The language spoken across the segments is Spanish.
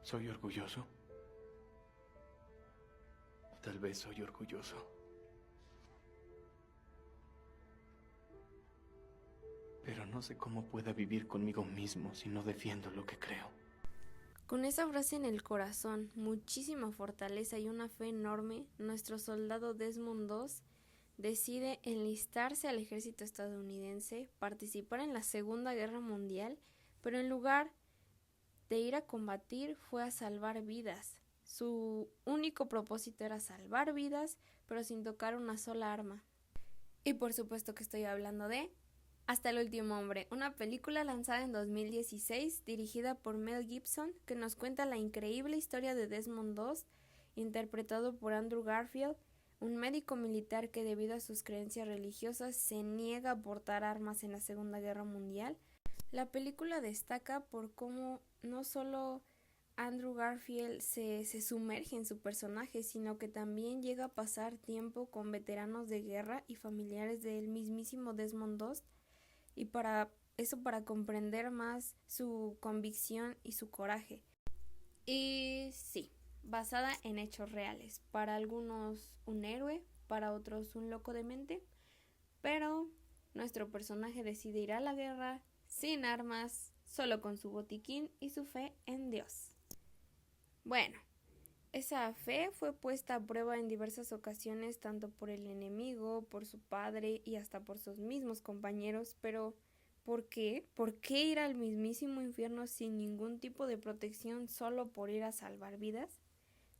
¿Soy orgulloso? Tal vez soy orgulloso. Pero no sé cómo pueda vivir conmigo mismo si no defiendo lo que creo. Con esa frase en el corazón, muchísima fortaleza y una fe enorme, nuestro soldado Desmond II decide enlistarse al ejército estadounidense, participar en la Segunda Guerra Mundial, pero en lugar de ir a combatir fue a salvar vidas. Su único propósito era salvar vidas, pero sin tocar una sola arma. Y por supuesto que estoy hablando de Hasta el último hombre, una película lanzada en 2016 dirigida por Mel Gibson que nos cuenta la increíble historia de Desmond II, interpretado por Andrew Garfield, un médico militar que debido a sus creencias religiosas se niega a portar armas en la Segunda Guerra Mundial. La película destaca por cómo no solo Andrew Garfield se sumerge en su personaje, sino que también llega a pasar tiempo con veteranos de guerra y familiares del mismísimo Desmond II, y para comprender más su convicción y su coraje. Y sí, basada en hechos reales, para algunos un héroe, para otros un loco de mente, pero nuestro personaje decide ir a la guerra sin armas, solo con su botiquín y su fe en Dios. Bueno, esa fe fue puesta a prueba en diversas ocasiones, tanto por el enemigo, por su padre y hasta por sus mismos compañeros, pero ¿por qué? ¿Por qué ir al mismísimo infierno sin ningún tipo de protección solo por ir a salvar vidas?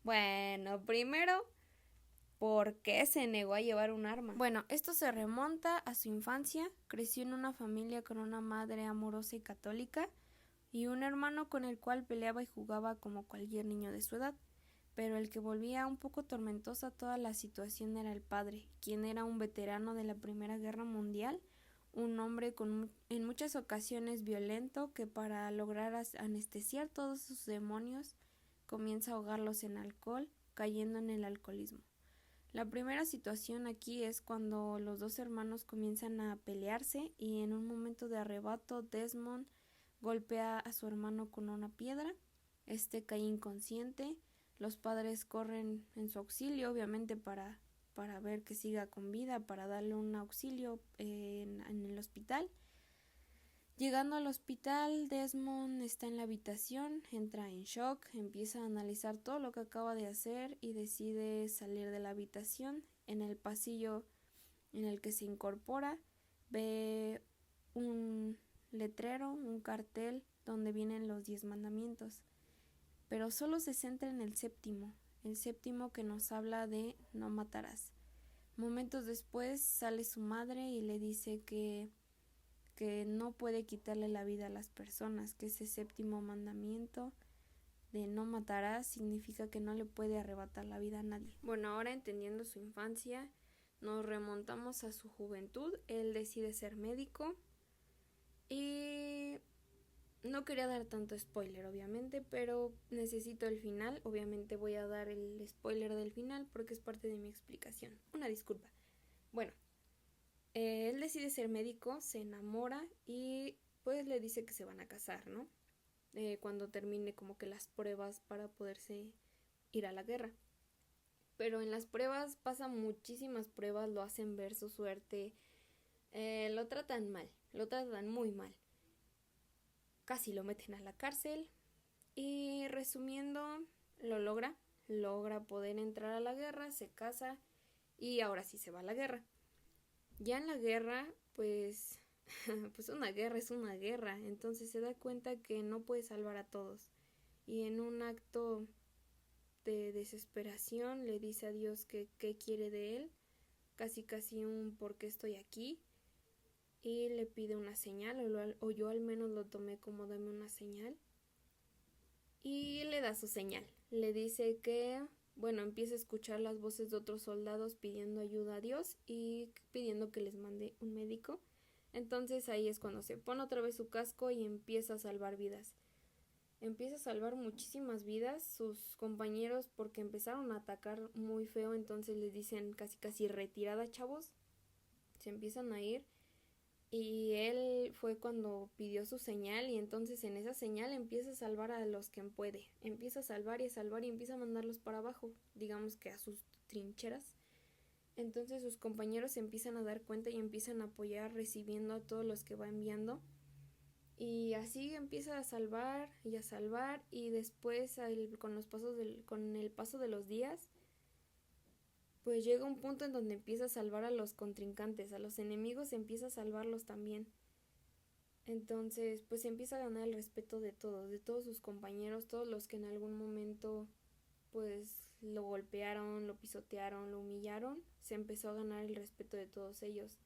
Bueno, primero, ¿por qué se negó a llevar un arma? Bueno, esto se remonta a su infancia. Creció en una familia con una madre amorosa y católica y un hermano con el cual peleaba y jugaba como cualquier niño de su edad. Pero el que volvía un poco tormentosa toda la situación era el padre, quien era un veterano de la Primera Guerra Mundial, un hombre en muchas ocasiones violento que para lograr anestesiar todos sus demonios comienza a ahogarlos en alcohol, cayendo en el alcoholismo. La primera situación aquí es cuando los dos hermanos comienzan a pelearse y en un momento de arrebato Desmond golpea a su hermano con una piedra. Este cae inconsciente. Los padres corren en su auxilio, obviamente para ver que siga con vida, para darle un auxilio en el hospital. Llegando al hospital, Desmond está en la habitación, entra en shock, empieza a analizar todo lo que acaba de hacer y decide salir de la habitación. En el pasillo en el que se incorpora, ve un letrero, un cartel donde vienen los 10 mandamientos, pero solo se centra en el séptimo que nos habla de no matarás. Momentos después sale su madre y le dice que no puede quitarle la vida a las personas, que ese séptimo mandamiento de no matarás significa que no le puede arrebatar la vida a nadie. Bueno, ahora entendiendo su infancia, nos remontamos a su juventud. Él decide ser médico y no quería dar tanto spoiler, obviamente, pero necesito el final. Obviamente voy a dar el spoiler del final porque es parte de mi explicación. Una disculpa. Bueno, él decide ser médico, se enamora y pues le dice que se van a casar, ¿no? Cuando termine como que las pruebas para poderse ir a la guerra. Pero en las pruebas pasan muchísimas pruebas, lo hacen ver su suerte, lo tratan mal, lo tratan muy mal. Casi lo meten a la cárcel y resumiendo, logra poder entrar a la guerra, se casa y ahora sí se va a la guerra. Ya en la guerra, pues una guerra es una guerra, entonces se da cuenta que no puede salvar a todos. Y en un acto de desesperación le dice a Dios que qué quiere de él, casi un por qué estoy aquí, y le pide una señal, o yo al menos lo tomé como dame una señal, y le da su señal. Le dice que, bueno, empieza a escuchar las voces de otros soldados pidiendo ayuda a Dios y pidiendo que les mande un médico. Entonces ahí es cuando se pone otra vez su casco y empieza a salvar vidas. Empieza a salvar muchísimas vidas, sus compañeros, porque empezaron a atacar muy feo, entonces les dicen casi retirada, chavos. Se empiezan a ir Y él fue cuando pidió su señal y entonces en esa señal empieza a salvar a los que puede. Empieza a salvar y a salvar y empieza a mandarlos para abajo, digamos que a sus trincheras. Entonces sus compañeros se empiezan a dar cuenta y empiezan a apoyar recibiendo a todos los que va enviando. Y así empieza a salvar y después con el paso de los días pues llega un punto en donde empieza a salvar a los contrincantes, a los enemigos empieza a salvarlos también. Entonces, pues empieza a ganar el respeto de todos sus compañeros, todos los que en algún momento pues lo golpearon, lo pisotearon, lo humillaron, se empezó a ganar el respeto de todos ellos.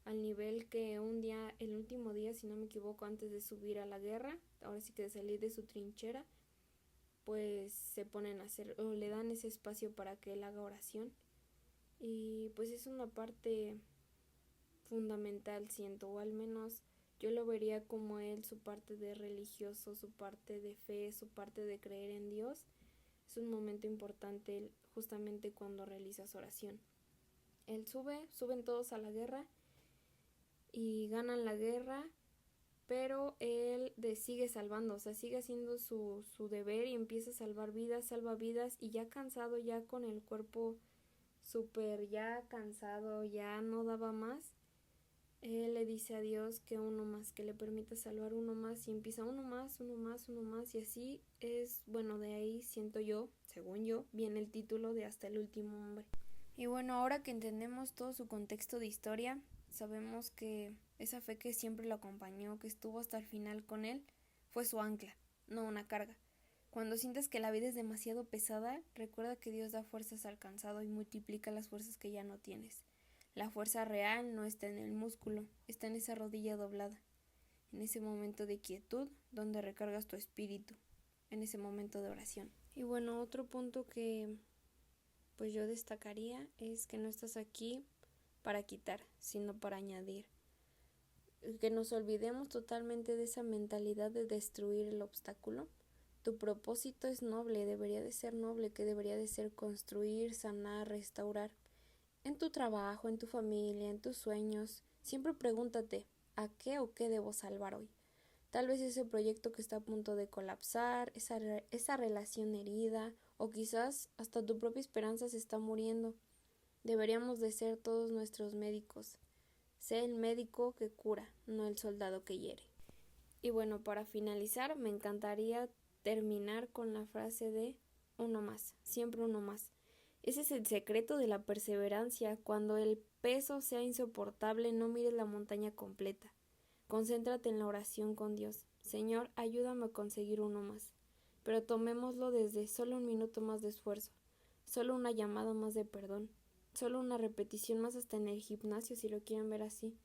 Al nivel que un día, el último día, si no me equivoco, antes de subir a la guerra, ahora sí que de salir de su trinchera, pues se ponen a hacer, o le dan ese espacio para que él haga oración. Y pues es una parte fundamental, siento, o al menos yo lo vería como él, su parte de religioso, su parte de fe, su parte de creer en Dios. Es un momento importante justamente cuando realizas oración. Él suben todos a la guerra y ganan la guerra, pero él sigue salvando, o sea, sigue haciendo su deber y empieza a salva vidas y ya cansado, ya con el cuerpo súper ya cansado, ya no daba más, él le dice a Dios que uno más, que le permita salvar uno más y empieza uno más y así es, bueno, de ahí siento yo, según yo, viene el título de Hasta el último hombre. Y bueno, ahora que entendemos todo su contexto de historia, sabemos que esa fe que siempre lo acompañó, que estuvo hasta el final con él, fue su ancla, no una carga. Cuando sientes que la vida es demasiado pesada, recuerda que Dios da fuerzas al cansado y multiplica las fuerzas que ya no tienes. La fuerza real no está en el músculo, está en esa rodilla doblada, en ese momento de quietud donde recargas tu espíritu, en ese momento de oración. Y bueno, otro punto que pues yo destacaría es que no estás aquí para quitar, sino para añadir. Que nos olvidemos totalmente de esa mentalidad de destruir el obstáculo. Tu propósito es noble, debería de ser noble, que debería de ser construir, sanar, restaurar. En tu trabajo, en tu familia, en tus sueños, siempre pregúntate, ¿a qué o qué debo salvar hoy? Tal vez ese proyecto que está a punto de colapsar, esa relación herida, o quizás hasta tu propia esperanza se está muriendo. Deberíamos de ser todos nuestros médicos. Sé el médico que cura, no el soldado que hiere. Y bueno, para finalizar, me encantaría terminar con la frase de uno más, siempre uno más. Ese es el secreto de la perseverancia. Cuando el peso sea insoportable, no mires la montaña completa. Concéntrate en la oración con Dios. Señor, ayúdame a conseguir uno más. Pero tomémoslo desde solo un minuto más de esfuerzo, solo una llamada más de perdón, solo una repetición más hasta en el gimnasio si lo quieren ver así,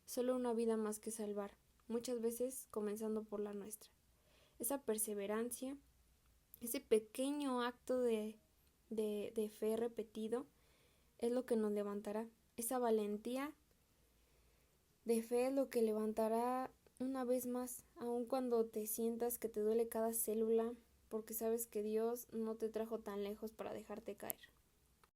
solo una vida más que salvar, muchas veces comenzando por la nuestra. Esa perseverancia, ese pequeño acto de fe repetido es lo que nos levantará. Esa valentía de fe es lo que levantará una vez más, aun cuando te sientas que te duele cada célula, porque sabes que Dios no te trajo tan lejos para dejarte caer.